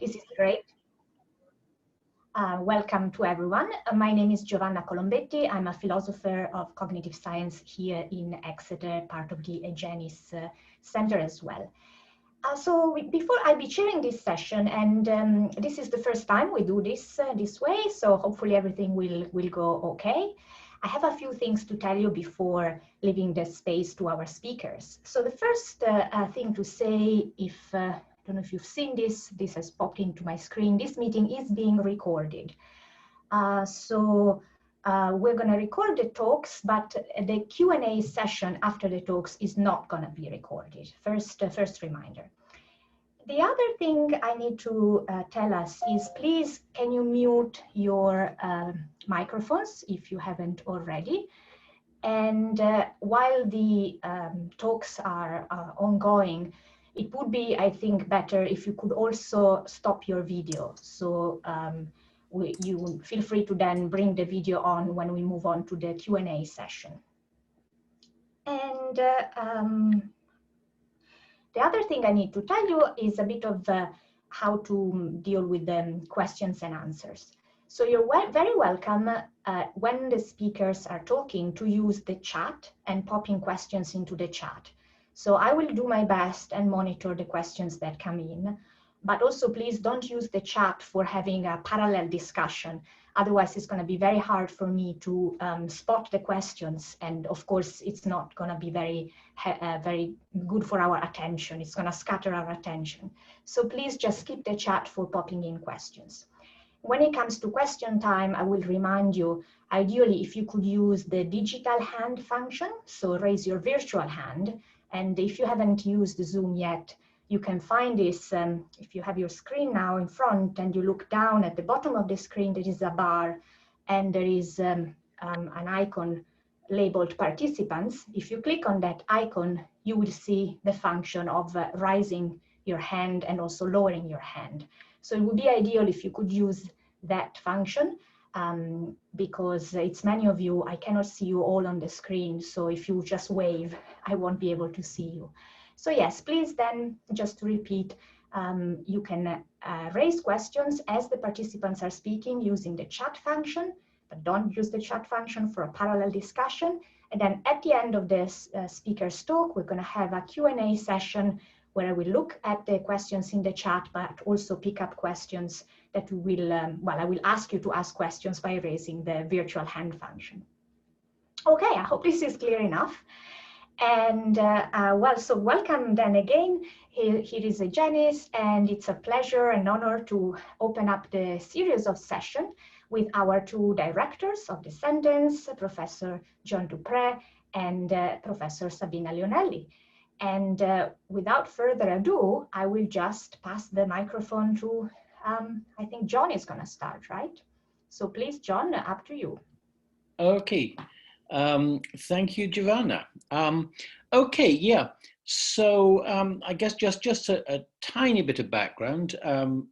This is great. Welcome to everyone. My name is Giovanna Colombetti. I'm a philosopher of cognitive science here in Exeter, part of the Egenis Center as well. Before I'll be chairing this session, and this is the first time we do this this way, so hopefully everything will go okay. I have a few things to tell you before leaving the space to our speakers. So the first thing to say, I don't know if you've seen this, this has popped into my screen. This meeting is being recorded. We're going to record the talks, but the Q&A session after the talks is not going to be recorded. First reminder. The other thing I need to tell us is, please, can you mute your microphones if you haven't already? And while the talks are ongoing, it would be, I think, better if you could also stop your video. So you feel free to then bring the video on when we move on to the Q&A session. And the other thing I need to tell you is a bit of how to deal with the questions and answers. So you're very welcome when the speakers are talking to use the chat and pop in questions into the chat. So I will do my best and monitor the questions that come in, but also please don't use the chat for having a parallel discussion. Otherwise, it's going to be very hard for me to spot the questions. And of course, it's not going to be very good for our attention. It's going to scatter our attention. So please just keep the chat for popping in questions. When it comes to question time, I will remind you, ideally, if you could use the digital hand function, so raise your virtual hand. And if you haven't used Zoom yet, you can find this, if you have your screen now in front and you look down at the bottom of the screen, there is a bar and there is an icon labeled participants. If you click on that icon, you will see the function of raising your hand and also lowering your hand. So it would be ideal if you could use that function because it's many of you. I cannot see you all on the screen. So if you just wave, I won't be able to see you. So yes, please then, just to repeat, you can raise questions as the participants are speaking using the chat function, but don't use the chat function for a parallel discussion. And then at the end of this speaker's talk, we're going to have a Q&A session where I will look at the questions in the chat, but also pick up questions that we will, I will ask you to ask questions by raising the virtual hand function. Okay, I hope this is clear enough. And so welcome then again. Here is Egenis, and it's a pleasure and honor to open up the series of sessions with our two directors of the sentence, Professor John Dupre and Professor Sabina Leonelli. And without further ado, I will just pass the microphone to, I think John is going to start, right? So please, John, up to you. Okay. Thank you, Giovanna. Okay, yeah. So I guess just a tiny bit of background.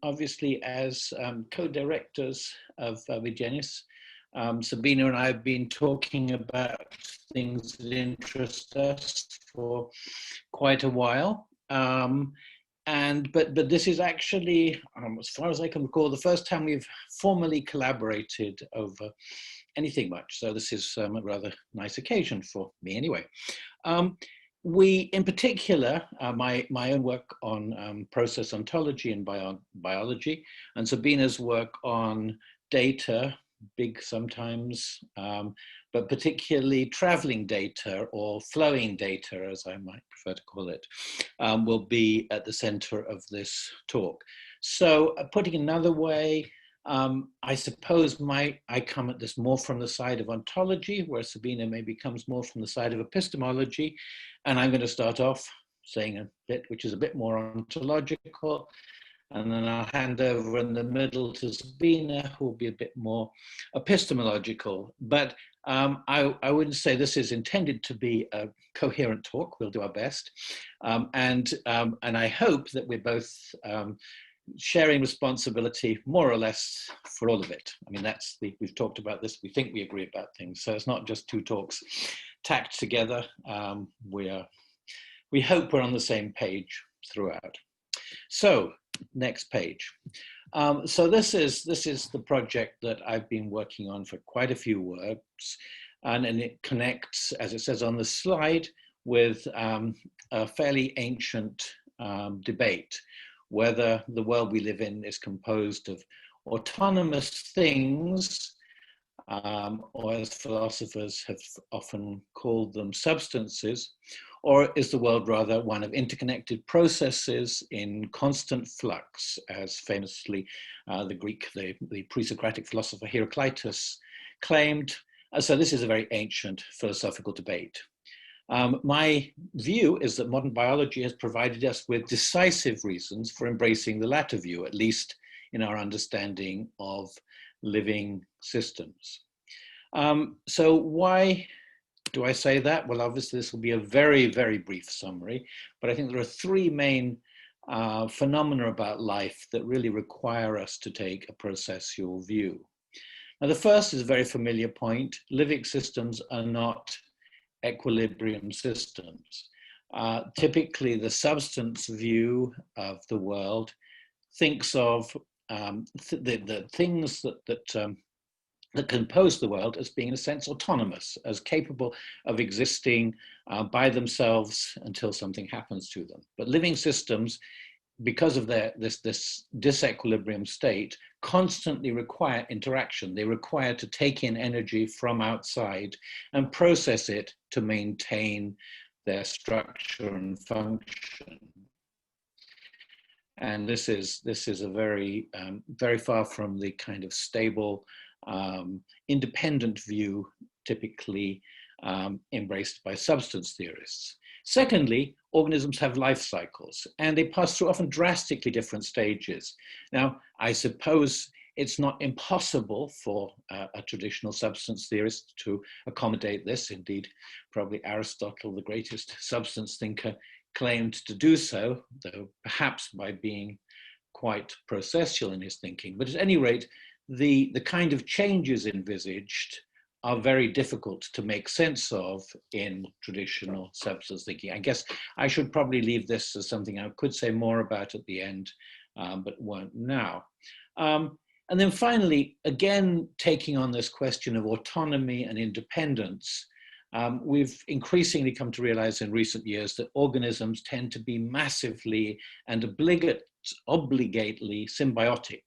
Obviously, as co-directors of Egenis, Sabina and I have been talking about things that interest us for quite a while. But this is actually, as far as I can recall, the first time we've formally collaborated over anything much. So this is a rather nice occasion for me anyway. We, in particular, my own work on process ontology and biology, and Sabina's work on data, big sometimes, but particularly traveling data or flowing data, as I might prefer to call it, will be at the center of this talk. So putting another way, I suppose I come at this more from the side of ontology, where Sabina maybe comes more from the side of epistemology. And I'm going to start off saying a bit, which is a bit more ontological, and then I'll hand over in the middle to Sabina, who will be a bit more epistemological. But I wouldn't say this is intended to be a coherent talk. We'll do our best. And I hope that we're both sharing responsibility more or less for all of it. I mean, we've talked about this. We think we agree about things. So it's not just two talks tacked together. We hope we're on the same page throughout. So Next page. So this is the project that I've been working on for quite a few works, and it connects, as it says on the slide, with a fairly ancient debate whether the world we live in is composed of autonomous things, or as philosophers have often called them, substances, or is the world rather one of interconnected processes in constant flux, as famously the pre-Socratic philosopher Heraclitus claimed. So this is a very ancient philosophical debate. My view is that modern biology has provided us with decisive reasons for embracing the latter view, at least in our understanding of living systems. So why do I say that? Well, obviously this will be a very, very brief summary, but I think there are three main phenomena about life that really require us to take a processual view. Now, the first is a very familiar point. Living systems are not equilibrium systems. Typically, the substance view of the world thinks of the things that compose the world as being, in a sense, autonomous, as capable of existing by themselves until something happens to them. But living systems, because of this disequilibrium state, constantly require interaction. They require to take in energy from outside and process it to maintain their structure and function. And this is a very, very far from the kind of stable, independent view typically embraced by substance theorists. Secondly, organisms have life cycles, and they pass through often drastically different stages. Now, I suppose it's not impossible for a traditional substance theorist to accommodate this. Indeed, probably Aristotle, the greatest substance thinker, claimed to do so, though perhaps by being quite processual in his thinking. But at any rate, the kind of changes envisaged are very difficult to make sense of in traditional substance thinking. I guess I should probably leave this as something I could say more about at the end, but won't now. And then finally, again, taking on this question of autonomy and independence, we've increasingly come to realize in recent years that organisms tend to be massively and obligately symbiotic.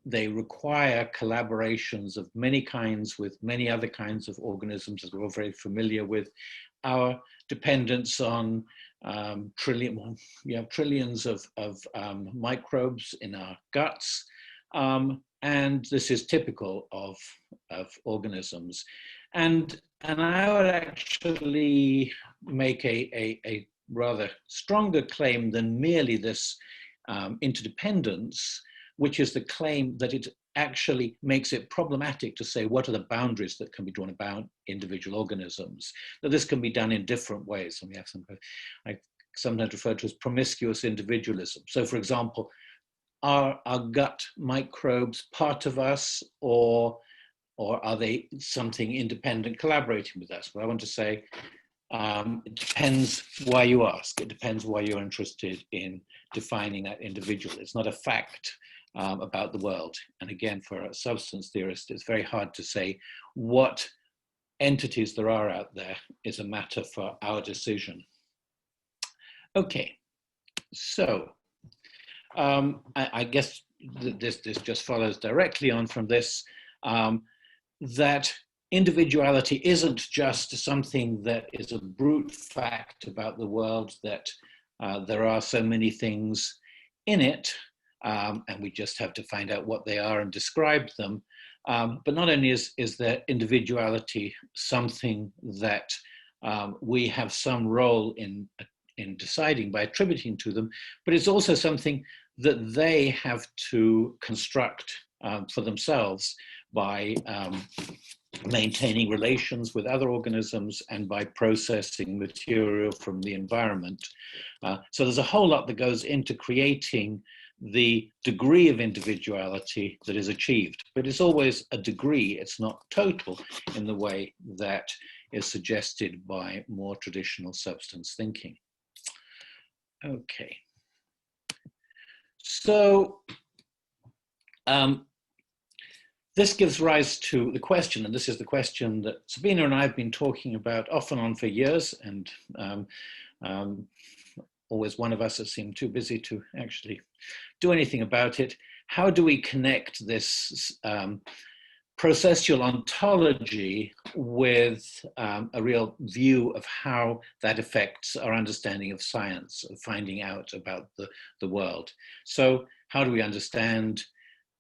They require collaborations of many kinds with many other kinds of organisms, as we're all very familiar with. Our dependence on trillions of microbes in our guts, and this is typical of organisms. And I would actually make a rather stronger claim than merely this interdependence, which is the claim that it actually makes it problematic to say what are the boundaries that can be drawn about individual organisms. That this can be done in different ways. And we have I sometimes refer to as promiscuous individualism. So for example, are our gut microbes part of us, or are they something independent collaborating with us? But I want to say, it depends why you ask. It depends why you're interested in defining that individual. It's not a fact about the world. And again, for a substance theorist, it's very hard to say what entities there are out there is a matter for our decision. Okay, so I guess this just follows directly on from this, that individuality isn't just something that is a brute fact about the world, that there are so many things in it, and we just have to find out what they are and describe them. But not only is their individuality something that we have some role in deciding by attributing to them, but it's also something that they have to construct for themselves by maintaining relations with other organisms and by processing material from the environment. So there's a whole lot that goes into creating the degree of individuality that is achieved, but it's always a degree, it's not total in the way that is suggested by more traditional substance thinking. Okay. So this gives rise to the question, and this is the question that Sabina and I have been talking about off and on for years, and always one of us has seemed too busy to actually do anything about it. How do we connect this processual ontology with a real view of how that affects our understanding of science, of finding out about the world? So how do we understand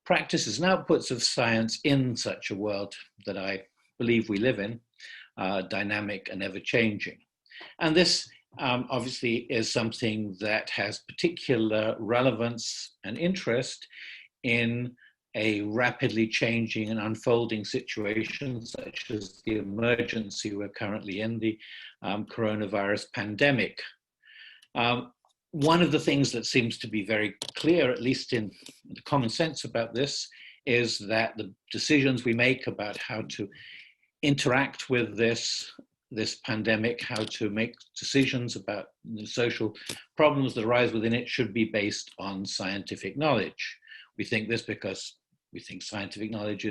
practices and outputs of science in such a world that I believe we live in, dynamic and ever-changing? And this obviously is something that has particular relevance and interest in a rapidly changing and unfolding situation, such as the emergency we're currently in, the coronavirus pandemic. One of the things that seems to be very clear, at least in the common sense about this, is that the decisions we make about how to interact with this pandemic, how to make decisions about the social problems that arise within it, should be based on scientific knowledge. We think this because we think scientific knowledge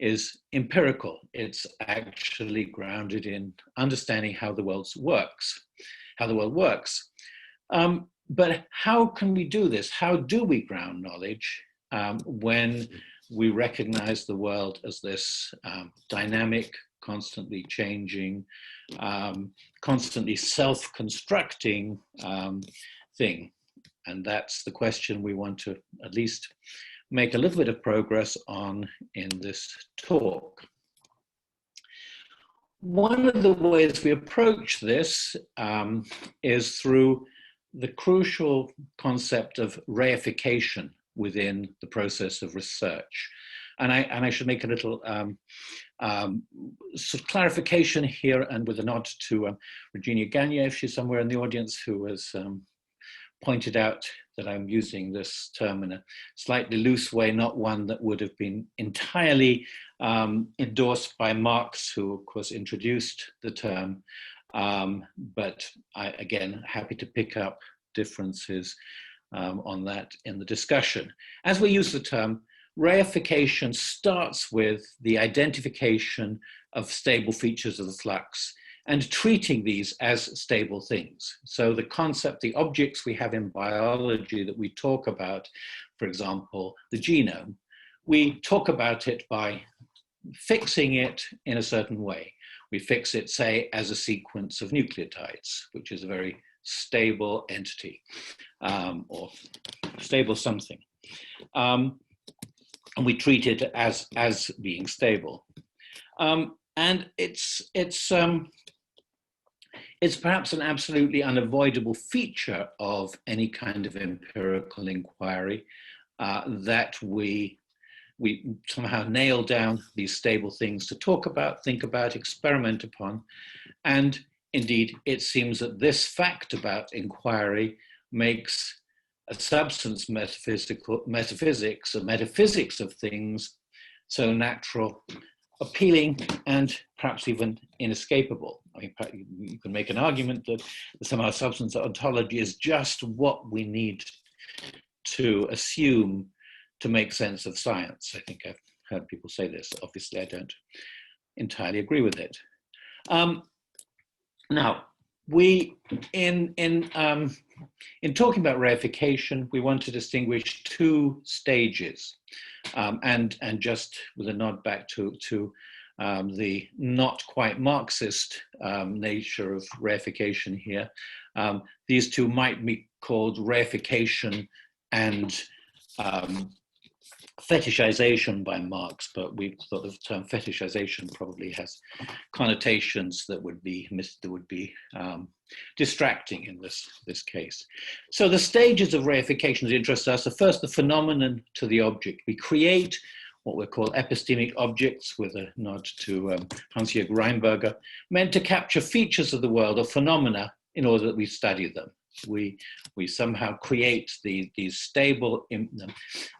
is empirical. It's actually grounded in understanding how the world works. But how can we do this? How do we ground knowledge when we recognize the world as this dynamic, constantly changing, constantly self-constructing thing? And that's the question we want to at least make a little bit of progress on in this talk. One of the ways we approach this is through the crucial concept of reification within the process of research. And I should make a little sort of clarification here, and with a nod to Regina Gagne, if she's somewhere in the audience, who has pointed out that I'm using this term in a slightly loose way, not one that would have been entirely endorsed by Marx, who of course introduced the term. But again, happy to pick up differences on that in the discussion. As we use the term, reification starts with the identification of stable features of the flux and treating these as stable things. So the concept, the objects we have in biology that we talk about, for example, the genome, we talk about it by fixing it in a certain way. We fix it, say, as a sequence of nucleotides, which is a very stable entity, or stable something. And we treat it as being stable. And it's perhaps an absolutely unavoidable feature of any kind of empirical inquiry that we somehow nail down these stable things to talk about, think about, experiment upon. And indeed, it seems that this fact about inquiry makes a substance metaphysics, a metaphysics of things, so natural, appealing, and perhaps even inescapable. I mean, you can make an argument that somehow substance ontology is just what we need to assume to make sense of science. I think I've heard people say this. Obviously, I don't entirely agree with it. Now, we in talking about reification, we want to distinguish two stages, and just with a nod back to the not quite Marxist nature of reification here. These two might be called reification and fetishization by Marx, but we thought the term fetishization probably has connotations that would be distracting in this case. So the stages of reification that interest us are first the phenomenon to the object. We create what we call epistemic objects, with a nod to Hans-Jürgen Reinberger, meant to capture features of the world or phenomena in order that we study them. We somehow create these stable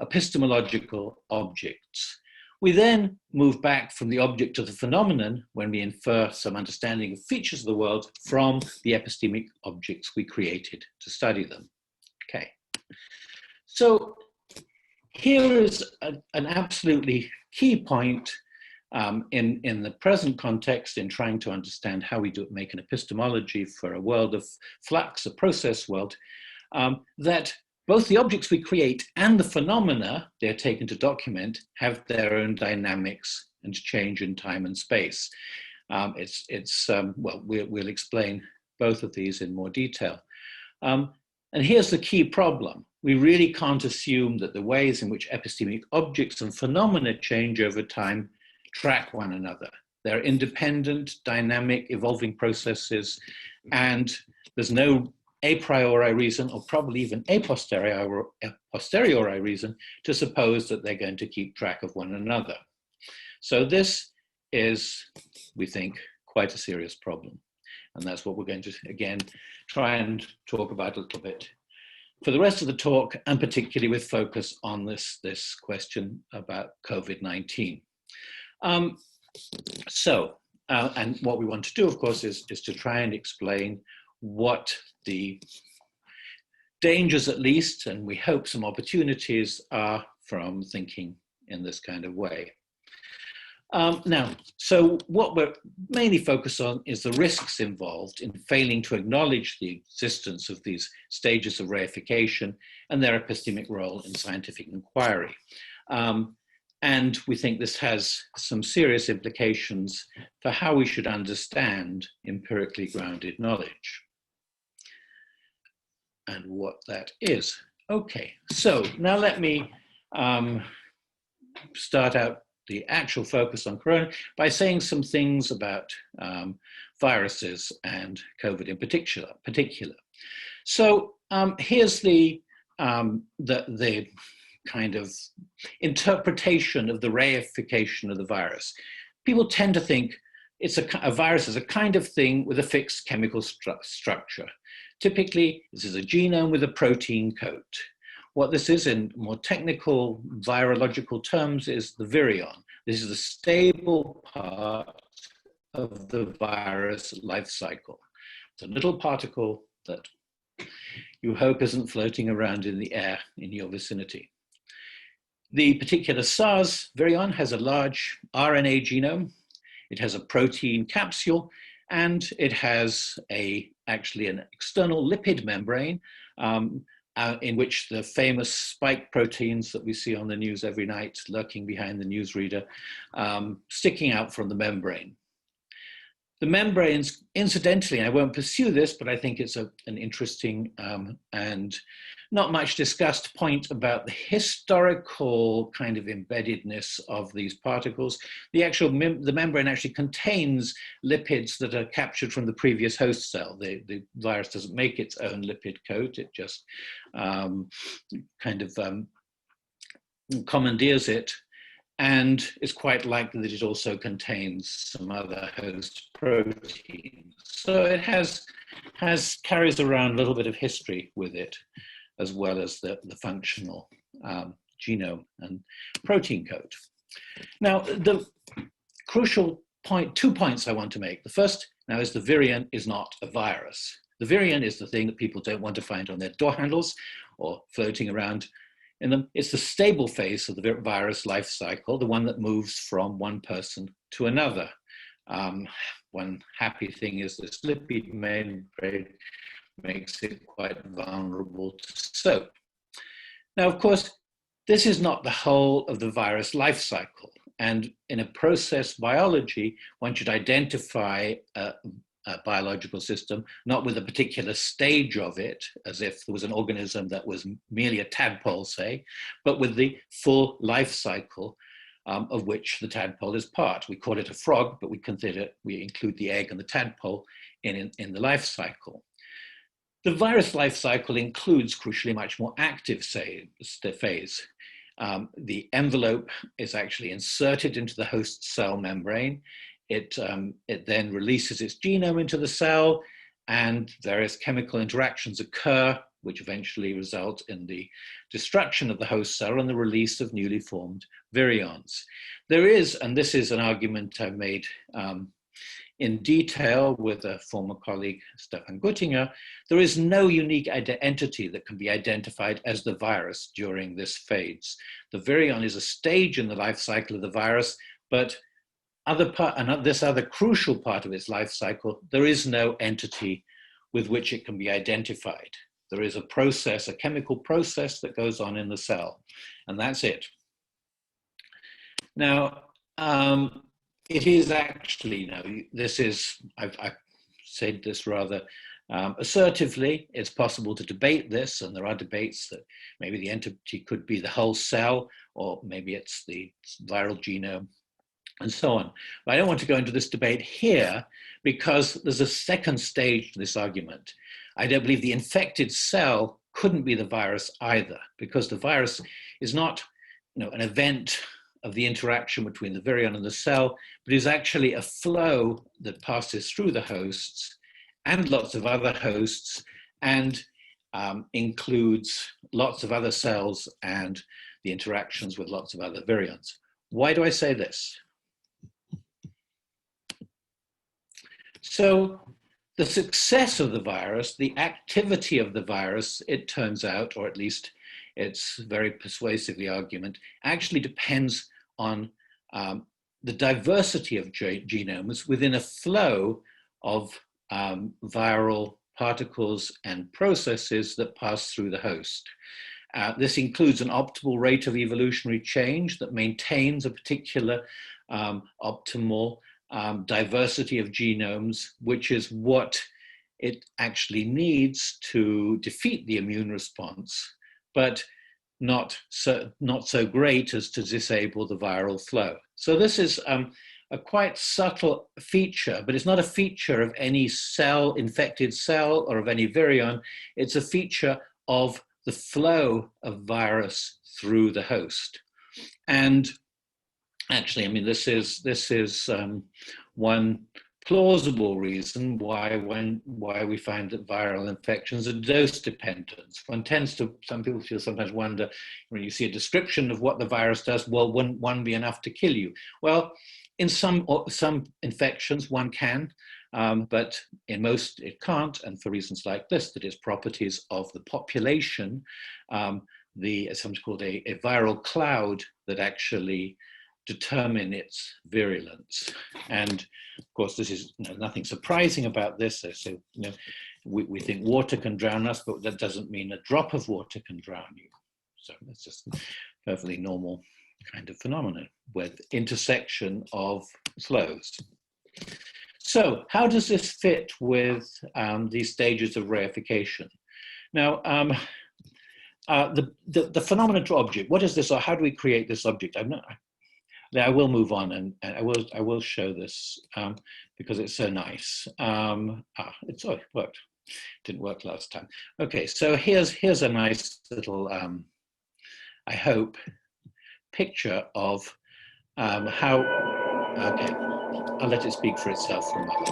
epistemological objects. We then move back from the object to the phenomenon when we infer some understanding of features of the world from the epistemic objects we created to study them. Okay. So here is an absolutely key point in the present context in trying to understand how we make an epistemology for a world of flux, a process world, that both the objects we create and the phenomena they're taken to document have their own dynamics and change in time and space. Well, we'll explain both of these in more detail. And here's the key problem. We really can't assume that the ways in which epistemic objects and phenomena change over time track one another. They're independent, dynamic, evolving processes, and there's no a priori reason, or probably even a posteriori reason, to suppose that they're going to keep track of one another. So this is, we think, quite a serious problem. And that's what we're going to, again, try and talk about a little bit for the rest of the talk, and particularly with focus on this question about COVID-19. And what we want to do, of course, is to try and explain what the dangers, at least, and we hope some opportunities are from thinking in this kind of way. Now, so what we're mainly focused on is the risks involved in failing to acknowledge the existence of these stages of reification and their epistemic role in scientific inquiry. And we think this has some serious implications for how we should understand empirically grounded knowledge and what that is. Okay, so now let me start out the actual focus on corona by saying some things about viruses and COVID in particular. So here's the kind of interpretation of the reification of the virus. People tend to think a virus is a kind of thing with a fixed chemical structure. Typically, this is a genome with a protein coat. What this is in more technical virological terms is the virion. This is the stable part of the virus life cycle. It's a little particle that you hope isn't floating around in the air in your vicinity. The particular SARS virion has a large RNA genome. It has a protein capsule, and it has actually an external lipid membrane in which the famous spike proteins that we see on the news every night lurking behind the newsreader, sticking out from the membrane. The membranes, incidentally, I won't pursue this, but I think it's an interesting and not much discussed point about the historical kind of embeddedness of these particles. The membrane actually contains lipids that are captured from the previous host cell. The virus doesn't make its own lipid coat, it just commandeers it. And it's quite likely that it also contains some other host proteins. So it carries around a little bit of history with it, as well as the functional genome and protein code. Now, the crucial point, 2 points I want to make. The first now is the virion is not a virus. The virion is the thing that people don't want to find on their door handles or floating around in them. It's the stable phase of the virus life cycle, the one that moves from one person to another. One happy thing is this lipid membrane makes it quite vulnerable to soap. Now, of course, this is not the whole of the virus life cycle. And in a process biology, one should identify a biological system, not with a particular stage of it, as if there was an organism that was merely a tadpole, say, but with the full life cycle of which the tadpole is part. We call it a frog, but we include the egg and the tadpole in the life cycle. The virus life cycle includes, crucially, much more active phase. The envelope is actually inserted into the host cell membrane. It then releases its genome into the cell, and various chemical interactions occur, which eventually result in the destruction of the host cell and the release of newly formed virions. There is, and this is an argument I've made in detail with a former colleague, Stefan Guttinger, there is no unique entity that can be identified as the virus during this phase. The virion is a stage in the life cycle of the virus, but this other crucial part of its life cycle, there is no entity with which it can be identified. There is a process, a chemical process that goes on in the cell, and that's it. Now, it is actually, I've said this rather assertively, it's possible to debate this, and there are debates that maybe the entity could be the whole cell, or maybe it's the viral genome, and so on. But I don't want to go into this debate here because there's a second stage to this argument. I don't believe the infected cell couldn't be the virus either, because the virus is not, an event of the interaction between the virion and the cell, but is actually a flow that passes through the hosts and lots of other hosts, and includes lots of other cells and the interactions with lots of other virions. Why do I say this? So the success of the virus, the activity of the virus, it turns out, or at least it's very persuasively argument, actually depends on the diversity of genomes within a flow of viral particles and processes that pass through the host. This includes an optimal rate of evolutionary change that maintains a particular optimal diversity of genomes, which is what it actually needs to defeat the immune response, but not so great as to disable the viral flow. So this is a quite subtle feature, but it's not a feature of any cell, infected cell, or of any virion. It's a feature of the flow of virus through the host. And actually, I mean, this is one plausible reason why we find that viral infections are dose dependent. Some people sometimes wonder, when you see a description of what the virus does, well, wouldn't one be enough to kill you? Well, in some infections one can, but in most it can't, and for reasons like this, that is properties of the population, sometimes called a viral cloud that actually determine its virulence. And of course, this is nothing surprising about this. So, we think water can drown us, but that doesn't mean a drop of water can drown you. So that's just a perfectly normal kind of phenomenon with intersection of flows. So how does this fit with these stages of reification? Now, the phenomenon to object, what is this, or how do we create this object? I will move on, and I will show this because it's so nice. It worked. Didn't work last time. Okay, so here's a nice little, I hope, picture of how. Okay, I'll let it speak for itself for a moment.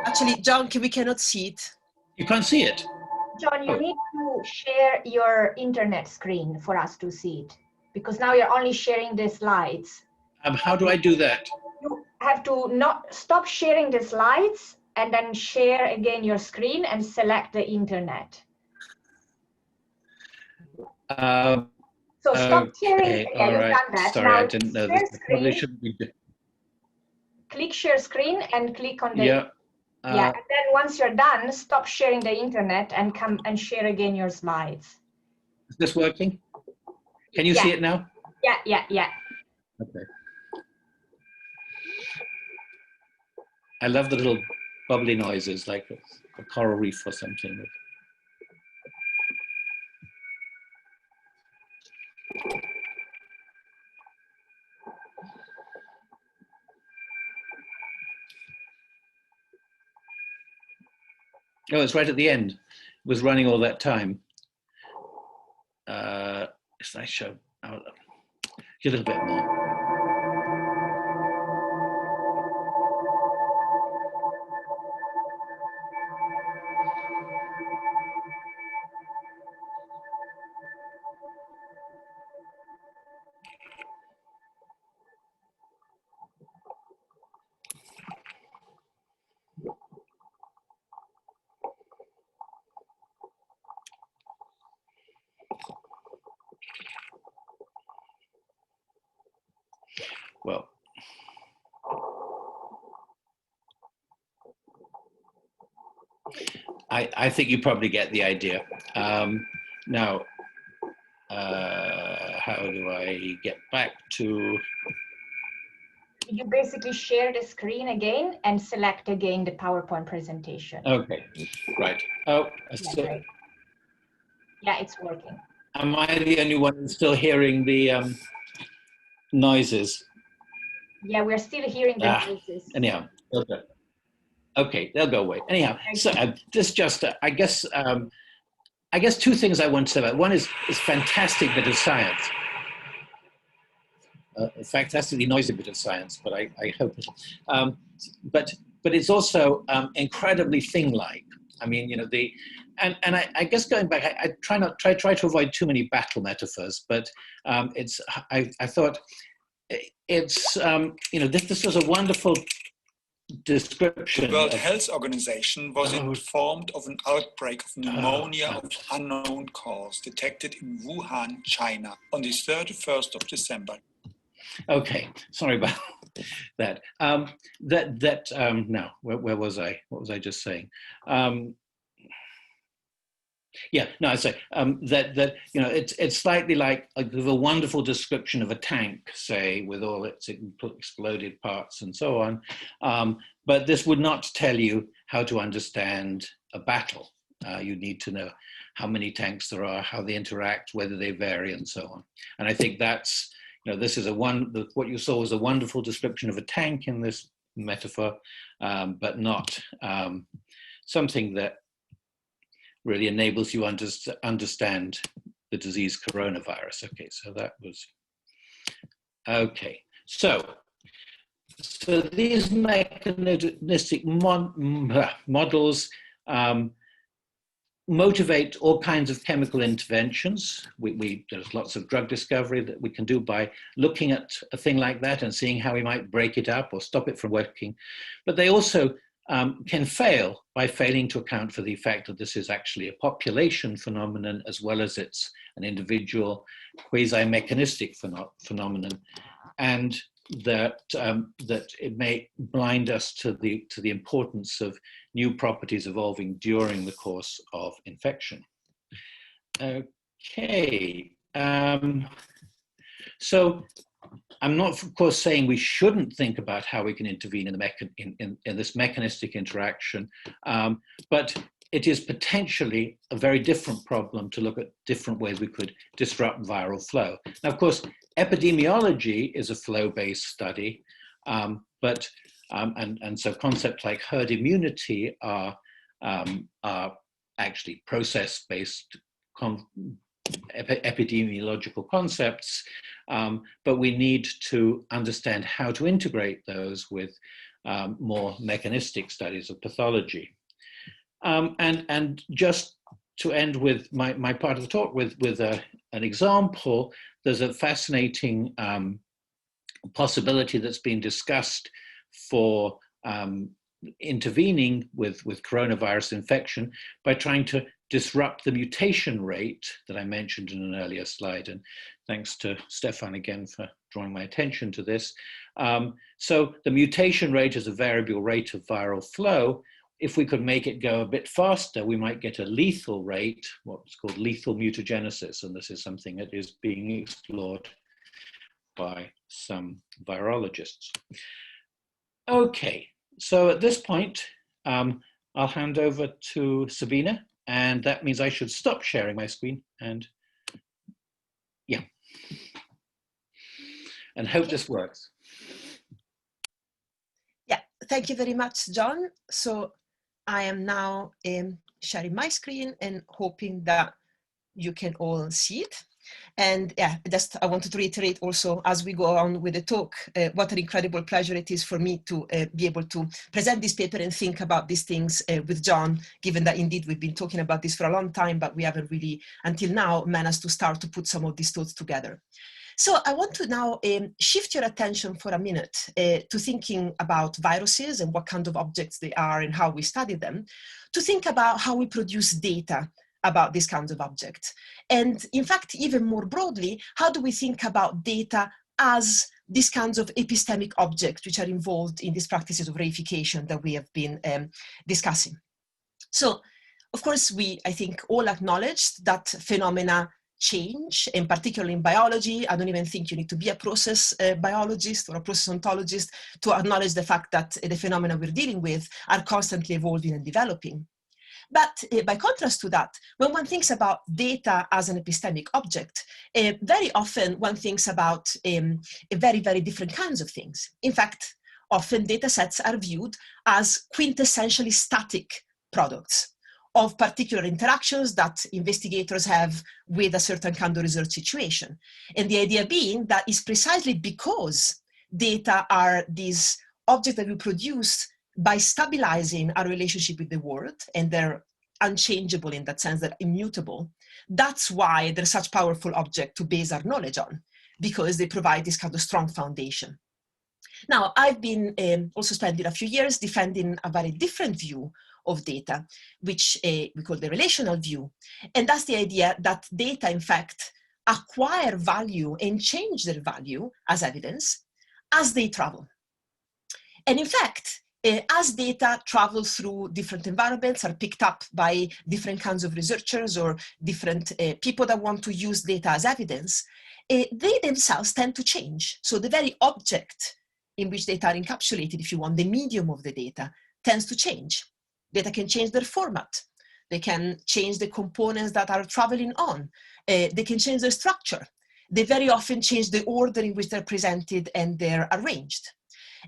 Actually, John, we cannot see it. You can't see it. John, you need to share your internet screen for us to see it, because now you're only sharing the slides. How do I do that? You have to not stop sharing the slides and then share again your screen and select the internet. So stop sharing. All right. You've done that. Sorry, now I didn't know this. Probably shouldn't be. Click share screen and click on the. Yeah. And then once you're done, stop sharing the internet and come and share again your slides. Is this working? Can you see it now? Yeah. Okay. I love the little bubbly noises, like a coral reef or something. Oh, it's right at the end. It was running all that time. It's nice show. A little bit more. well, I think you probably get the idea. Now, how do I get back to? You basically share the screen again and select again the PowerPoint presentation. Okay, right. Oh, Yeah, great. Yeah, it's working. Am I the only one who's still hearing the noises? Yeah, we're still hearing the noises. Anyhow, okay, they'll go away. Anyhow, so this just, I guess two things I want to say about it. One is fantastic bit of science. A fantastically noisy bit of science, but I hope it. But it's also incredibly thing-like. I mean, you know, and I guess going back, I try to avoid too many battle metaphors, but I thought it's you know, this was a wonderful description. The World Health Organization was informed of an outbreak of pneumonia of unknown cause detected in Wuhan, China, on the 31st of December. Okay, sorry about that. Now, where was I? What was I just saying? Yeah, no, I say that you know, it's slightly like a wonderful description of a tank, say, with all its exploded parts and so on. But this would not tell you how to understand a battle. You need to know how many tanks there are, how they interact, whether they vary, and so on. And I think that's, you know, this is what you saw was a wonderful description of a tank in this metaphor, but not something that really enables you to understand the disease coronavirus. Okay, so that was, okay. So these mechanistic models motivate all kinds of chemical interventions. There's lots of drug discovery that we can do by looking at a thing like that and seeing how we might break it up or stop it from working. But they also can fail by failing to account for the fact that this is actually a population phenomenon as well as it's an individual quasi-mechanistic phenomenon, and that it may blind us to the importance of new properties evolving during the course of infection. Okay, so I'm not, of course, saying we shouldn't think about how we can intervene in this mechanistic interaction, but it is potentially a very different problem to look at different ways we could disrupt viral flow. Now, of course, epidemiology is a flow-based study, and so concepts like herd immunity are actually process-based epidemiological concepts, but we need to understand how to integrate those with more mechanistic studies of pathology. And just to end with my part of the talk with an example, there's a fascinating possibility that's been discussed for intervening with coronavirus infection by trying to disrupt the mutation rate that I mentioned in an earlier slide. And thanks to Stefan again for drawing my attention to this. So the mutation rate is a variable rate of viral flow. If we could make it go a bit faster, we might get a lethal rate, what's called lethal mutagenesis. And this is something that is being explored by some virologists. Okay, so at this point, I'll hand over to Sabina, and that means I should stop sharing my screen and yeah, and hope this works. Yeah, thank you very much, John. So I am now sharing my screen and hoping that you can all see it. And yeah, just I wanted to reiterate also as we go on with the talk, what an incredible pleasure it is for me to be able to present this paper and think about these things with John, given that indeed we've been talking about this for a long time, but we haven't really until now managed to start to put some of these thoughts together. So I want to now shift your attention for a minute to thinking about viruses and what kind of objects they are and how we study them, to think about how we produce data about these kinds of objects. And in fact, even more broadly, how do we think about data as these kinds of epistemic objects which are involved in these practices of reification that we have been discussing. So, of course, I think all acknowledged that phenomena change, and particularly in biology. I don't even think you need to be a process biologist or a process ontologist to acknowledge the fact that the phenomena we're dealing with are constantly evolving and developing. But by contrast to that, when one thinks about data as an epistemic object, very often one thinks about very, very different kinds of things. In fact, often data sets are viewed as quintessentially static products of particular interactions that investigators have with a certain kind of research situation. And the idea being that is precisely because data are these objects that we produce by stabilizing our relationship with the world, and they're unchangeable in that sense, they're immutable. That's why they're such powerful object to base our knowledge on, because they provide this kind of strong foundation. Now, I've been also spending a few years defending a very different view of data, which we call the relational view. And that's the idea that data, in fact, acquire value and change their value as evidence as they travel. And in fact, as data travel through different environments, are picked up by different kinds of researchers or different people that want to use data as evidence, they themselves tend to change. So the very object in which data are encapsulated, if you want, the medium of the data, tends to change. Data can change their format. They can change the components that are traveling on. They can change their structure. They very often change the order in which they're presented and they're arranged.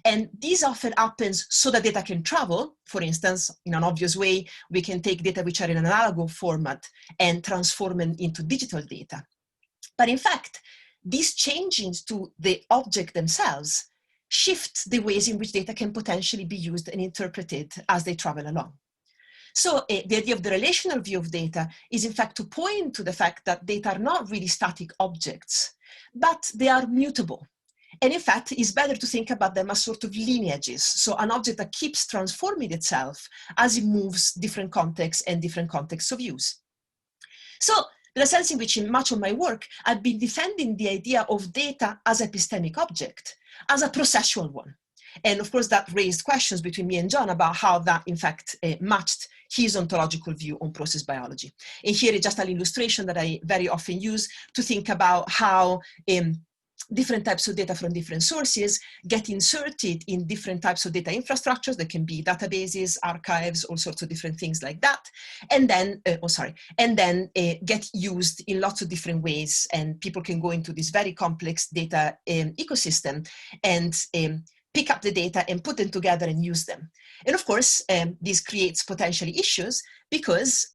And this often happens so that data can travel. For instance, in an obvious way, we can take data which are in an analog format and transform them into digital data. But in fact, these changes to the object themselves shift the ways in which data can potentially be used and interpreted as they travel along. So the idea of the relational view of data is in fact to point to the fact that data are not really static objects, but they are mutable. And in fact, it's better to think about them as sort of lineages. So an object that keeps transforming itself as it moves different contexts and different contexts of use. So there's a sense in which in much of my work, I've been defending the idea of data as epistemic object, as a processual one. And of course, that raised questions between me and John about how that, in fact, matched his ontological view on process biology. And here is just an illustration that I very often use to think about how different types of data from different sources get inserted in different types of data infrastructures. That can be databases, archives, all sorts of different things like that. And then, get used in lots of different ways. And people can go into this very complex data ecosystem and pick up the data and put them together and use them. And of course, this creates potentially issues because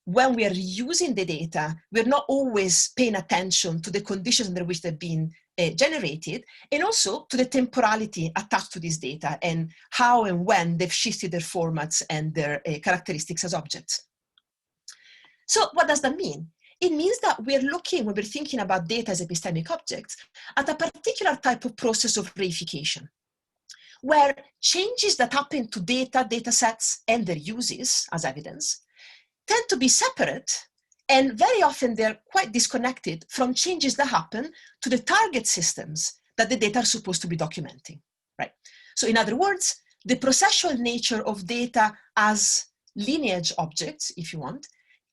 when we are using the data, we're not always paying attention to the conditions under which they've been generated, and also to the temporality attached to this data and how and when they've shifted their formats and their characteristics as objects. So what does that mean? It means that we're looking, when we're thinking about data as epistemic objects, at a particular type of process of reification, where changes that happen to data sets and their uses as evidence tend to be separate, and very often they're quite disconnected from changes that happen to the target systems that the data are supposed to be documenting, right? So in other words, the processual nature of data as lineage objects, if you want,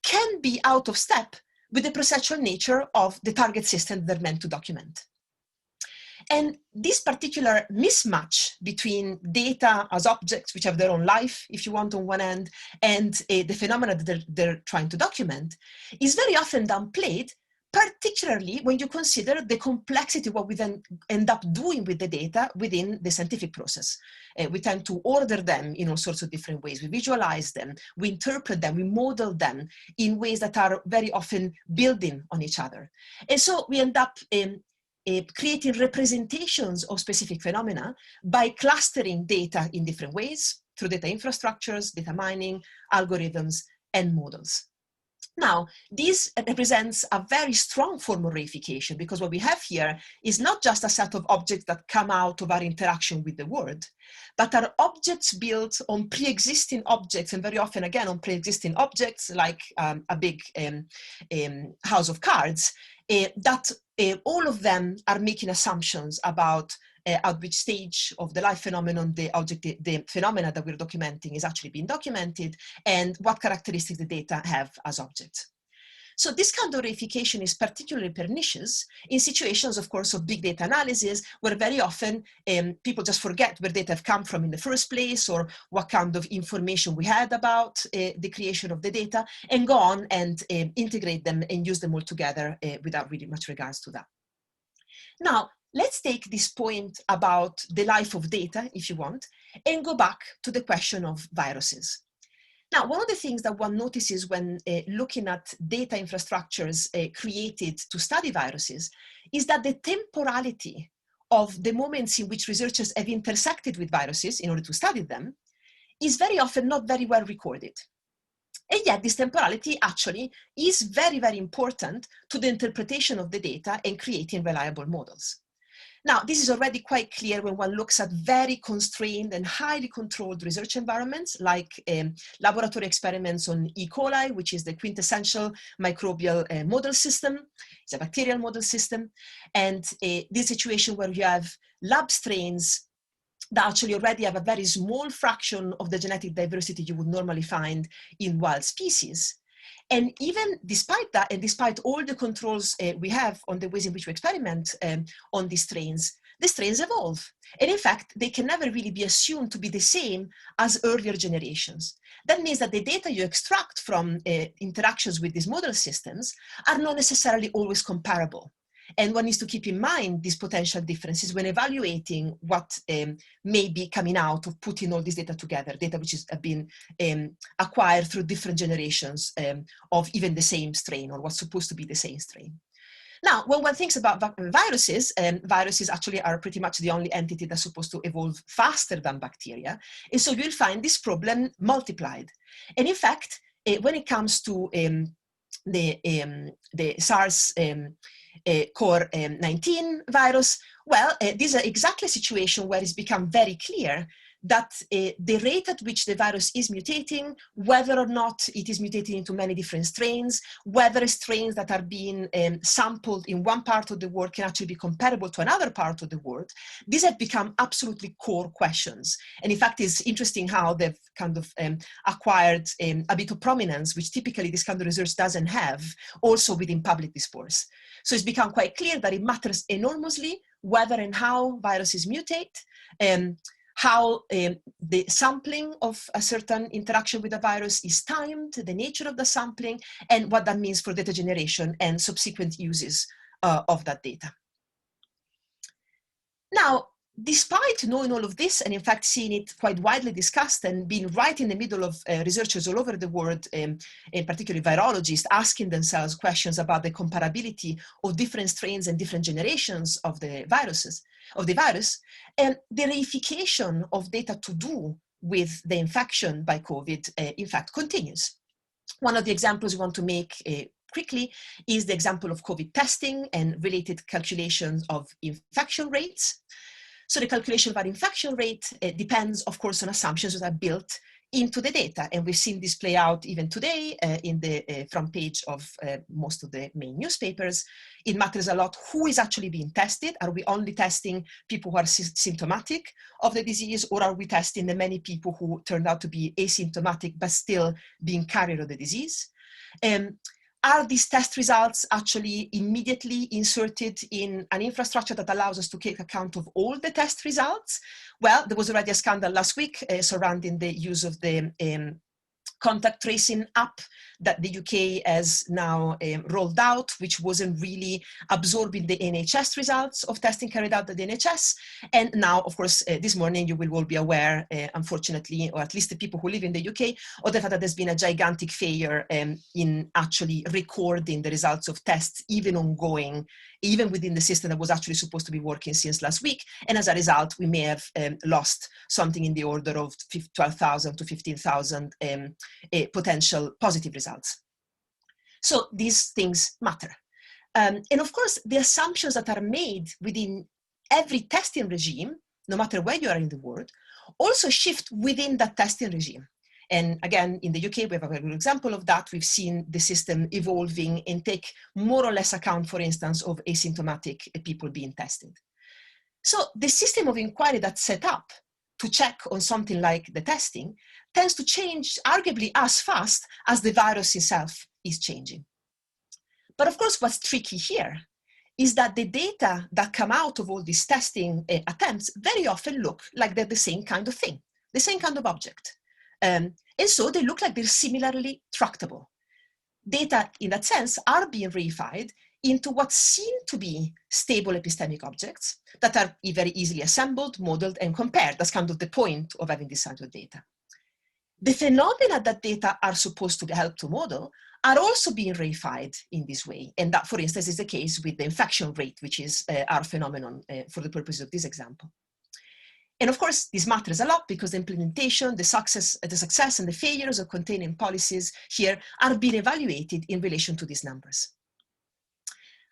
can be out of step with the processual nature of the target system they're meant to document. And this particular mismatch between data as objects, which have their own life, if you want, on one end, and the phenomena that they're trying to document, is very often downplayed, particularly when you consider the complexity of what we then end up doing with the data within the scientific process. We tend to order them in all sorts of different ways. We visualize them, we interpret them, we model them in ways that are very often building on each other. And so we end up creating representations of specific phenomena by clustering data in different ways through data infrastructures, data mining, algorithms, and models. Now, this represents a very strong form of reification, because what we have here is not just a set of objects that come out of our interaction with the world, but are objects built on pre-existing objects, and very often, again, on pre-existing objects like a big house of cards, that all of them are making assumptions about at which stage of the life phenomenon the phenomena that we're documenting is actually being documented, and what characteristics the data have as objects. So this kind of reification is particularly pernicious in situations, of course, of big data analysis, where very often people just forget where data have come from in the first place, or what kind of information we had about the creation of the data, and go on and integrate them and use them all together without really much regards to that. Now, let's take this point about the life of data, if you want, and go back to the question of viruses. Now, one of the things that one notices when looking at data infrastructures created to study viruses is that the temporality of the moments in which researchers have intersected with viruses in order to study them is very often not very well recorded. And yet this temporality actually is very, very important to the interpretation of the data and creating reliable models. Now, this is already quite clear when one looks at very constrained and highly controlled research environments, like laboratory experiments on E. coli, which is the quintessential microbial model system. It's a bacterial model system. And this situation where you have lab strains that actually already have a very small fraction of the genetic diversity you would normally find in wild species. And even despite that, and despite all the controls we have on the ways in which we experiment on these strains, the strains evolve. And in fact, they can never really be assumed to be the same as earlier generations. That means that the data you extract from interactions with these model systems are not necessarily always comparable. And one needs to keep in mind these potential differences when evaluating what may be coming out of putting all this data together, data which have been acquired through different generations of even the same strain, or what's supposed to be the same strain. Now, when one thinks about viruses, viruses actually are pretty much the only entity that's supposed to evolve faster than bacteria. And so you'll find this problem multiplied. And in fact, when it comes to the SARS COVID-19 virus, well, this is exactly a situation where it's become very clear that the rate at which the virus is mutating, whether or not it is mutating into many different strains, whether strains that are being sampled in one part of the world can actually be comparable to another part of the world, these have become absolutely core questions. And in fact, it's interesting how they've kind of acquired a bit of prominence, which typically this kind of research doesn't have, also within public discourse. So it's become quite clear that it matters enormously whether and how viruses mutate, how the sampling of a certain interaction with a virus is timed, the nature of the sampling, and what that means for data generation and subsequent uses of that data. Now, despite knowing all of this, and in fact seeing it quite widely discussed and being right in the middle of researchers all over the world, and particularly virologists, asking themselves questions about the comparability of different strains and different generations of the virus, and the reification of data to do with the infection by COVID, in fact, continues. One of the examples we want to make quickly is the example of COVID testing and related calculations of infection rates. So the calculation of our infection rate depends, of course, on assumptions that are built into the data. And we've seen this play out even today in the front page of most of the main newspapers. It matters a lot who is actually being tested. Are we only testing people who are symptomatic of the disease, or are we testing the many people who turned out to be asymptomatic but still being carrier of the disease? Are these test results actually immediately inserted in an infrastructure that allows us to take account of all the test results? Well, there was already a scandal last week surrounding the use of the contact tracing app that the UK has now rolled out, which wasn't really absorbing the NHS results of testing carried out at the NHS. And now, of course, this morning you will all be aware, unfortunately, or at least the people who live in the UK, of the fact that there's been a gigantic failure in actually recording the results of tests, even ongoing, even within the system that was actually supposed to be working since last week. And as a result, we may have lost something in the order of 12,000 to 15,000 potential positive results. So these things matter. And of course, the assumptions that are made within every testing regime, no matter where you are in the world, also shift within that testing regime. And again, in the UK, we have a very good example of that. We've seen the system evolving and take more or less account, for instance, of asymptomatic people being tested. So the system of inquiry that's set up to check on something like the testing tends to change arguably as fast as the virus itself is changing. But of course, what's tricky here is that the data that come out of all these testing attempts very often look like they're the same kind of thing, the same kind of object. And so they look like they're similarly tractable. Data, in that sense, are being reified into what seem to be stable epistemic objects that are very easily assembled, modeled, and compared. That's kind of the point of having this kind of data. The phenomena that data are supposed to help to model are also being reified in this way. And that, for instance, is the case with the infection rate, which is our phenomenon for the purpose of this example. And of course, this matters a lot because the implementation, the success and the failures of containing policies here are being evaluated in relation to these numbers.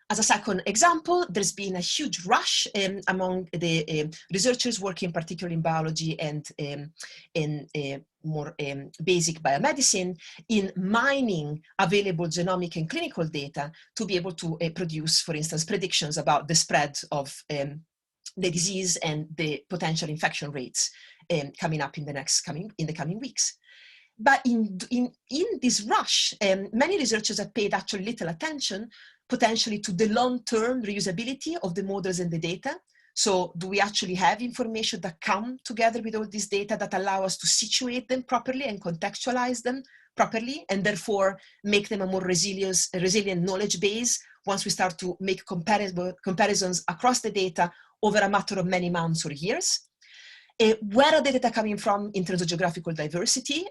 As a second example, there's been a huge rush among the researchers working particularly in biology and in more basic biomedicine in mining available genomic and clinical data to be able to produce, for instance, predictions about the spread of the disease and the potential infection rates coming up in the coming weeks. But in this rush, many researchers have paid actually little attention potentially to the long-term reusability of the models and the data. So do we actually have information that come together with all this data that allow us to situate them properly and contextualize them properly, and therefore make them a more resilient knowledge base once we start to make comparisons across the data over a matter of many months or years? Where are the data coming from in terms of geographical diversity?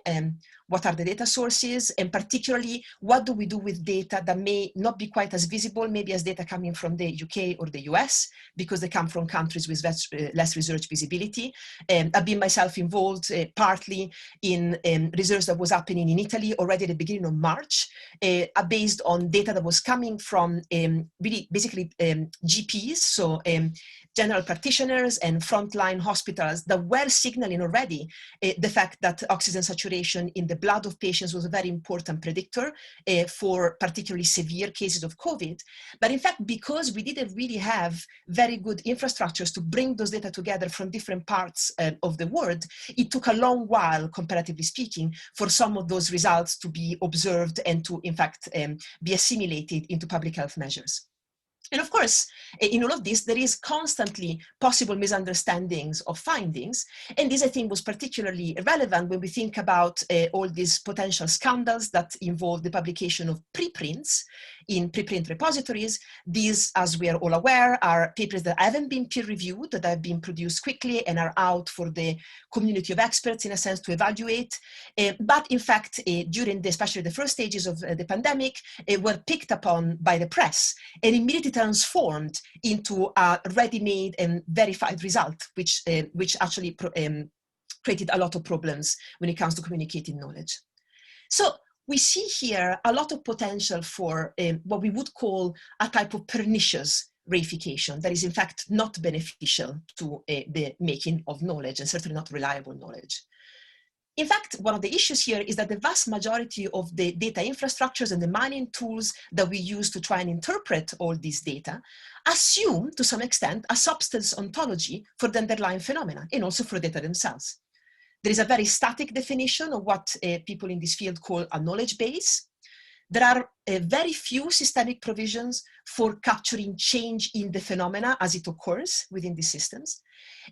What are the data sources? And particularly, what do we do with data that may not be quite as visible, maybe as data coming from the UK or the US, because they come from countries with less research visibility? I've been myself involved partly in research that was happening in Italy already at the beginning of March, based on data that was coming from really basically GPs, so general practitioners and frontline hospitals that were signaling already the fact that oxygen saturation in the blood of patients was a very important predictor for particularly severe cases of COVID. But in fact, because we didn't really have very good infrastructures to bring those data together from different parts of the world, it took a long while, comparatively speaking, for some of those results to be observed and to, in fact, be assimilated into public health measures. And of course, in all of this, there is constantly possible misunderstandings of findings. And this, I think, was particularly relevant when we think about all these potential scandals that involve the publication of preprints in preprint repositories. These, as we are all aware, are papers that haven't been peer-reviewed, that have been produced quickly and are out for the community of experts, in a sense, to evaluate. But in fact, during especially the first stages of the pandemic, were picked upon by the press and immediately transformed into a ready-made and verified result, which actually created a lot of problems when it comes to communicating knowledge. So we see here a lot of potential for what we would call a type of pernicious reification that is in fact not beneficial to the making of knowledge, and certainly not reliable knowledge. In fact, one of the issues here is that the vast majority of the data infrastructures and the mining tools that we use to try and interpret all these data assume, to some extent, a substance ontology for the underlying phenomena and also for data themselves. There is a very static definition of what people in this field call a knowledge base. There are very few systemic provisions for capturing change in the phenomena as it occurs within these systems,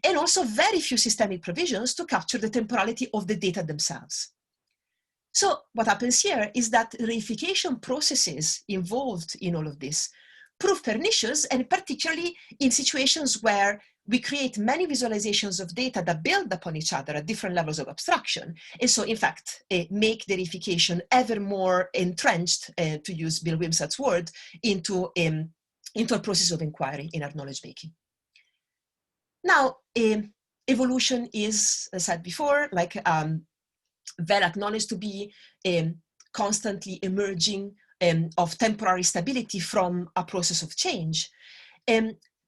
and also very few systemic provisions to capture the temporality of the data themselves. So what happens here is that reification processes involved in all of this prove pernicious, and particularly in situations where we create many visualizations of data that build upon each other at different levels of abstraction. And so, in fact, make the reification ever more entrenched, to use Bill Wimsatt's word, into a process of inquiry in our knowledge making. Now, evolution is, as I said before, like well acknowledged to be constantly emerging of temporary stability from a process of change.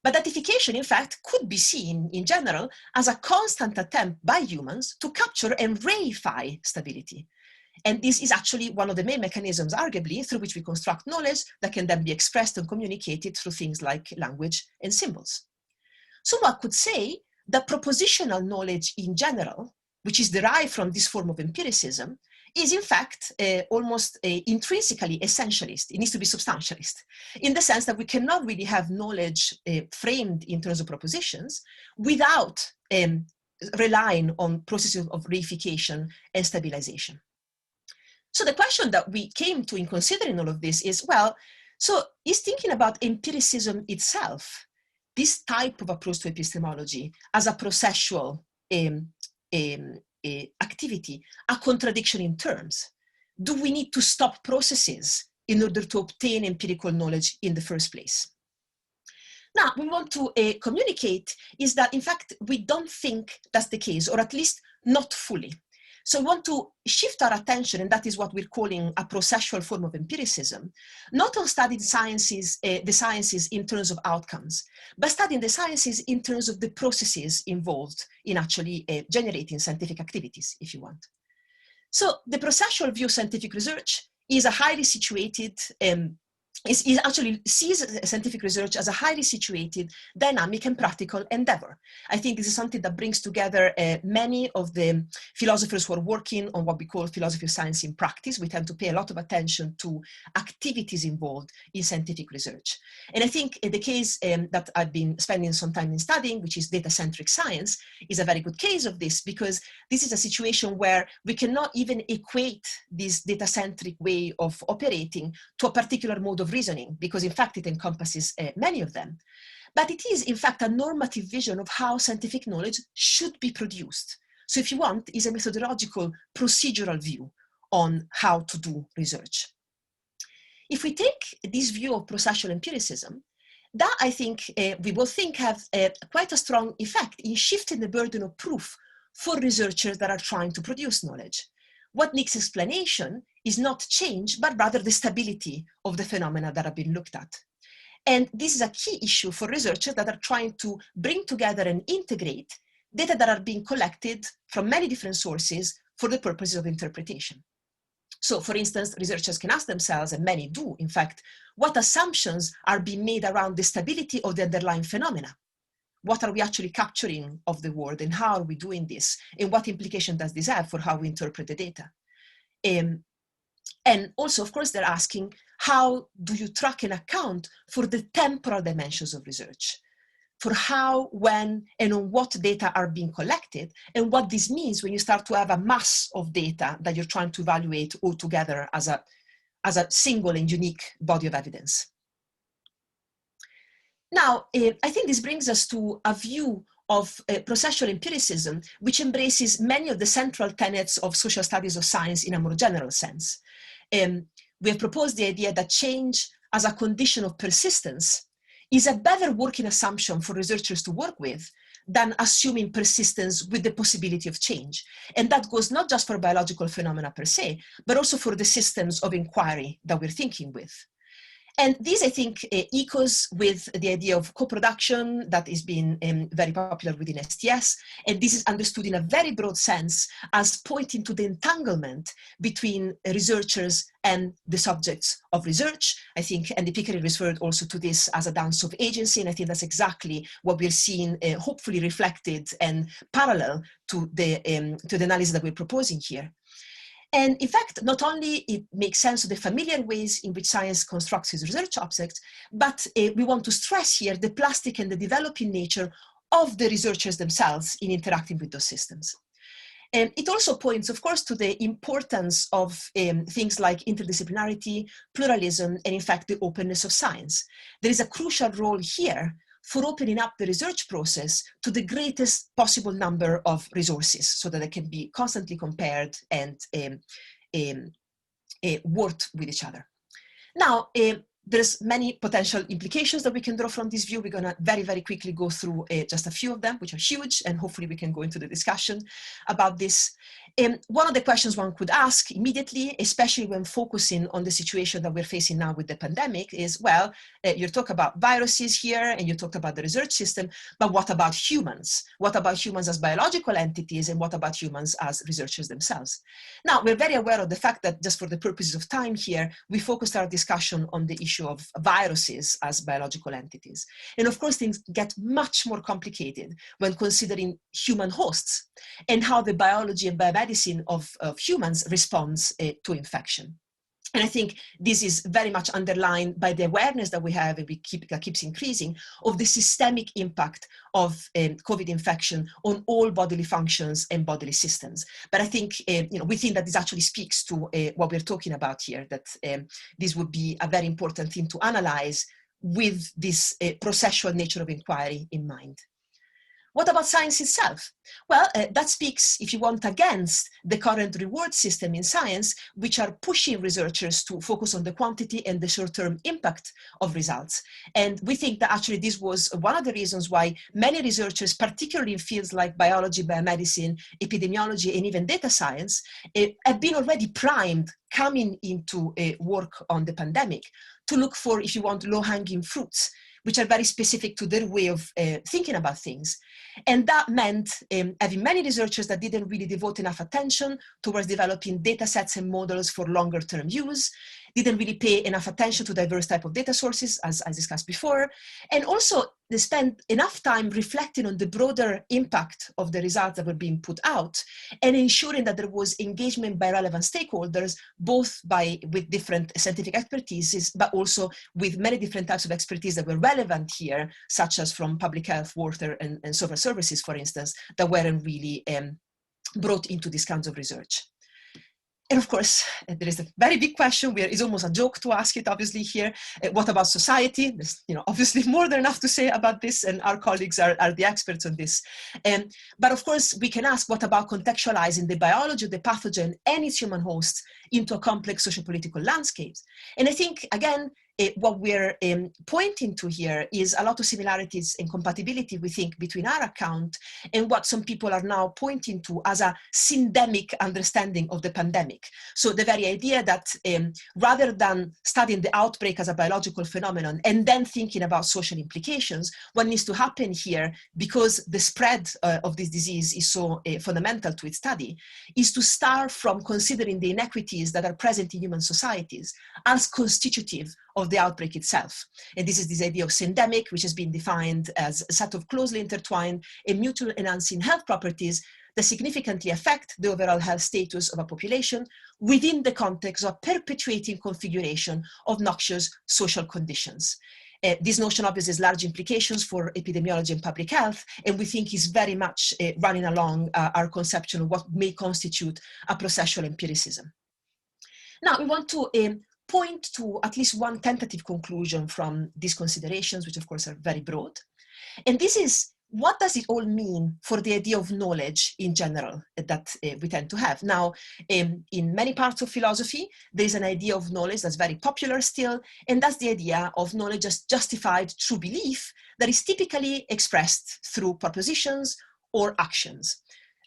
But datification, in fact, could be seen in general as a constant attempt by humans to capture and reify stability. And this is actually one of the main mechanisms, arguably, through which we construct knowledge that can then be expressed and communicated through things like language and symbols. So one could say that propositional knowledge in general, which is derived from this form of empiricism, is in fact almost intrinsically essentialist. It needs to be substantialist, in the sense that we cannot really have knowledge framed in terms of propositions without relying on processes of reification and stabilization. So the question that we came to in considering all of this is, well, so is thinking about empiricism itself, this type of approach to epistemology as a processual activity, a contradiction in terms? Do we need to stop processes in order to obtain empirical knowledge in the first place? Now, we want to communicate is that, in fact, we don't think that's the case, or at least not fully. So we want to shift our attention, and that is what we're calling a processual form of empiricism, not on studying sciences, the sciences in terms of outcomes, but studying the sciences in terms of the processes involved in actually generating scientific activities, if you want. So the processual view of scientific research is a highly situated, actually sees scientific research as a highly situated, dynamic and practical endeavor. I think this is something that brings together many of the philosophers who are working on what we call philosophy of science in practice. We tend to pay a lot of attention to activities involved in scientific research. And I think the case that I've been spending some time in studying, which is data-centric science, is a very good case of this, because this is a situation where we cannot even equate this data-centric way of operating to a particular mode of reasoning, because in fact it encompasses many of them. But it is in fact a normative vision of how scientific knowledge should be produced. So if you want, is a methodological procedural view on how to do research. If we take this view of processual empiricism, that I think we both think have quite a strong effect in shifting the burden of proof for researchers that are trying to produce knowledge. What needs explanation is not change, but rather the stability of the phenomena that have been looked at. And this is a key issue for researchers that are trying to bring together and integrate data that are being collected from many different sources for the purposes of interpretation. So for instance, researchers can ask themselves, and many do in fact, what assumptions are being made around the stability of the underlying phenomena? What are we actually capturing of the world, and how are we doing this? And what implication does this have for how we interpret the data? And also, of course, they're asking, how do you track and account for the temporal dimensions of research? For how, when, and on what data are being collected, and what this means when you start to have a mass of data that you're trying to evaluate all together as a single and unique body of evidence. Now, I think this brings us to a view of processual empiricism, which embraces many of the central tenets of social studies of science in a more general sense. We have proposed the idea that change as a condition of persistence is a better working assumption for researchers to work with than assuming persistence with the possibility of change. And that goes not just for biological phenomena per se, but also for the systems of inquiry that we're thinking with. And this, I think, echoes with the idea of co-production that is being very popular within STS. And this is understood in a very broad sense as pointing to the entanglement between researchers and the subjects of research. I think Andy Pickering referred also to this as a dance of agency. And I think that's exactly what we're seeing, hopefully reflected and parallel to the analysis that we're proposing here. And in fact, not only it makes sense of the familiar ways in which science constructs its research objects, but we want to stress here the plastic and the developing nature of the researchers themselves in interacting with those systems. And it also points, of course, to the importance of things like interdisciplinarity, pluralism, and in fact, the openness of science. There is a crucial role here for opening up the research process to the greatest possible number of resources so that they can be constantly compared and worked with each other. Now, there's many potential implications that we can draw from this view. We're going to very, very quickly go through just a few of them, which are huge, and hopefully we can go into the discussion about this. One of the questions one could ask immediately, especially when focusing on the situation that we're facing now with the pandemic, is, well, you talk about viruses here, and you talked about the research system, but what about humans? What about humans as biological entities, and what about humans as researchers themselves? Now, we're very aware of the fact that, just for the purposes of time here, we focused our discussion on the issue of viruses as biological entities. And of course, things get much more complicated when considering human hosts and how the biology and biomedicine of humans responds to infection. And I think this is very much underlined by the awareness that we have, and that keeps increasing, of the systemic impact of COVID infection on all bodily functions and bodily systems. But I think, we think that this actually speaks to what we're talking about here, that this would be a very important thing to analyze with this processual nature of inquiry in mind. What about science itself? Well, that speaks, if you want, against the current reward system in science, which are pushing researchers to focus on the quantity and the short-term impact of results. And we think that actually this was one of the reasons why many researchers, particularly in fields like biology, biomedicine, epidemiology, and even data science, have been already primed coming into work on the pandemic to look for, if you want, low-hanging fruits, which are very specific to their way of thinking about things. And that meant having many researchers that didn't really devote enough attention towards developing data sets and models for longer term use, didn't really pay enough attention to diverse type of data sources, as I discussed before, and also they spent enough time reflecting on the broader impact of the results that were being put out and ensuring that there was engagement by relevant stakeholders, both with different scientific expertises, but also with many different types of expertise that were relevant here, such as from public health, water, and social services, for instance, that weren't really brought into these kinds of research. And of course, there is a very big question where it's almost a joke to ask it, obviously, here. What about society? There's, obviously more than enough to say about this, and our colleagues are the experts on this. But of course, we can ask, what about contextualizing the biology of the pathogen and its human hosts into a complex sociopolitical landscape? And I think, again, what we're pointing to here is a lot of similarities and compatibility, we think, between our account and what some people are now pointing to as a syndemic understanding of the pandemic. So the very idea that rather than studying the outbreak as a biological phenomenon and then thinking about social implications, what needs to happen here, because the spread of this disease is so fundamental to its study, is to start from considering the inequities that are present in human societies as constitutive of the outbreak itself. And this is this idea of syndemic, which has been defined as a set of closely intertwined and mutual enhancing health properties that significantly affect the overall health status of a population within the context of perpetuating configuration of noxious social conditions. This notion obviously has large implications for epidemiology and public health, and we think is very much running along our conception of what may constitute a processual empiricism. Now, we want to point to at least one tentative conclusion from these considerations, which of course are very broad. And this is, what does it all mean for the idea of knowledge in general that we tend to have? Now, in many parts of philosophy, there is an idea of knowledge that's very popular still, and that's the idea of knowledge as justified through belief that is typically expressed through propositions or actions.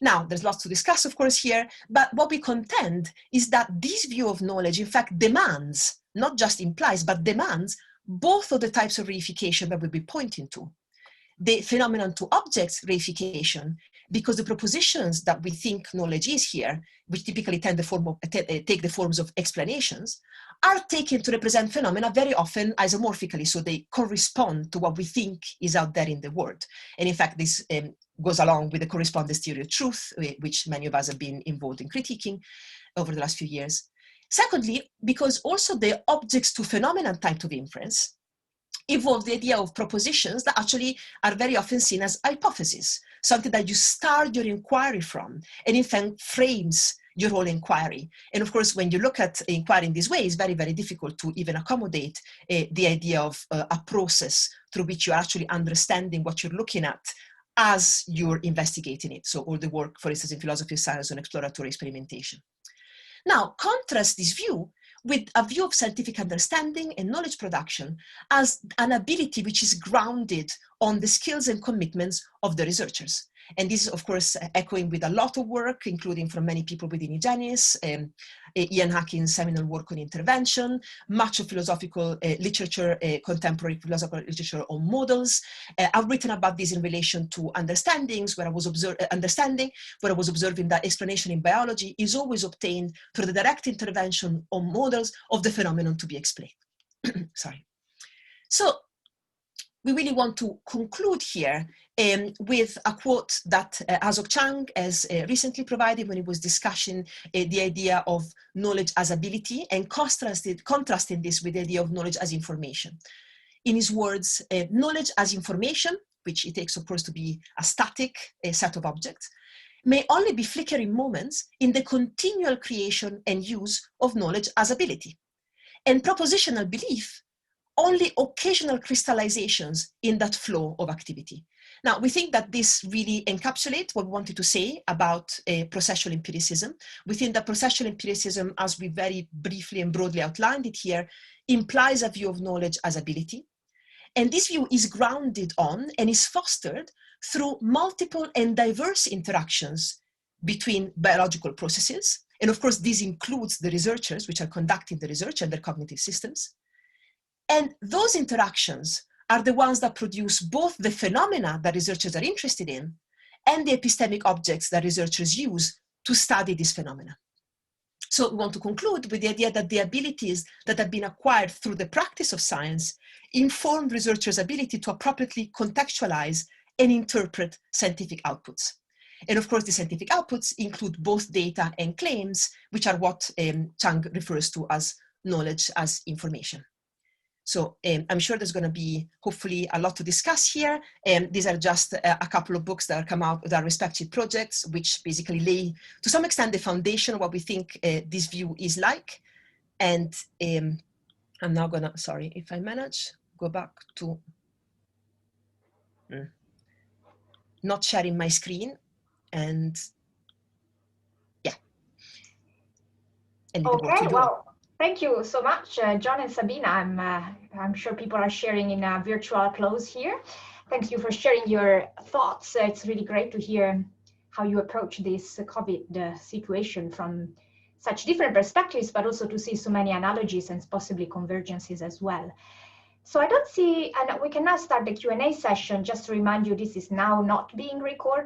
Now, there's lots to discuss, of course, here, but what we contend is that this view of knowledge, in fact, demands, not just implies, but demands both of the types of reification that we'll be pointing to. The phenomenon to objects reification, because the propositions that we think knowledge is here, which typically take the forms of explanations, are taken to represent phenomena very often isomorphically, so they correspond to what we think is out there in the world. And in fact, this goes along with the correspondence theory of truth, which many of us have been involved in critiquing over the last few years. Secondly, because also the objects to phenomenon type of inference involve the idea of propositions that actually are very often seen as hypotheses, something that you start your inquiry from, and in fact frames your whole inquiry. And of course, when you look at inquiry in this way, it's very, very difficult to even accommodate the idea of a process through which you're actually understanding what you're looking at as you're investigating it. So all the work, for instance, in philosophy of science on exploratory experimentation. Now, contrast this view with a view of scientific understanding and knowledge production as an ability which is grounded on the skills and commitments of the researchers. And this is, of course, echoing with a lot of work, including from many people within Egenis, Ian Hackin's seminal work on intervention, much of philosophical literature, contemporary philosophical literature on models. I've written about this in relation to understandings, where I was observing that explanation in biology is always obtained through the direct intervention on models of the phenomenon to be explained. Sorry. So we really want to conclude here with a quote that Azok Chang has recently provided when he was discussing the idea of knowledge as ability, and contrasting this with the idea of knowledge as information. In his words, knowledge as information, which he takes, of course, to be a static set of objects, may only be flickering moments in the continual creation and use of knowledge as ability. And propositional belief only occasional crystallizations in that flow of activity. Now, we think that this really encapsulates what we wanted to say about processual empiricism. We think that processual empiricism, as we very briefly and broadly outlined it here, implies a view of knowledge as ability. And this view is grounded on and is fostered through multiple and diverse interactions between biological processes. And of course, this includes the researchers which are conducting the research and their cognitive systems. And those interactions are the ones that produce both the phenomena that researchers are interested in and the epistemic objects that researchers use to study these phenomena. So we want to conclude with the idea that the abilities that have been acquired through the practice of science inform researchers' ability to appropriately contextualize and interpret scientific outputs. And of course, the scientific outputs include both data and claims, which are what Chang refers to as knowledge as information. So I'm sure there's going to be hopefully a lot to discuss here. These are just a couple of books that have come out with our respective projects, which basically lay to some extent the foundation of what we think this view is like. And I'm now going to, sorry, if I manage, go back to not sharing my screen. And yeah. And okay, well. Thank you so much, John and Sabina. I'm sure people are sharing in a virtual close here. Thank you for sharing your thoughts. It's really great to hear how you approach this COVID situation from such different perspectives, but also to see so many analogies and possibly convergences as well. So I don't see, and we can now start the Q&A session. Just to remind you, this is now not being recorded.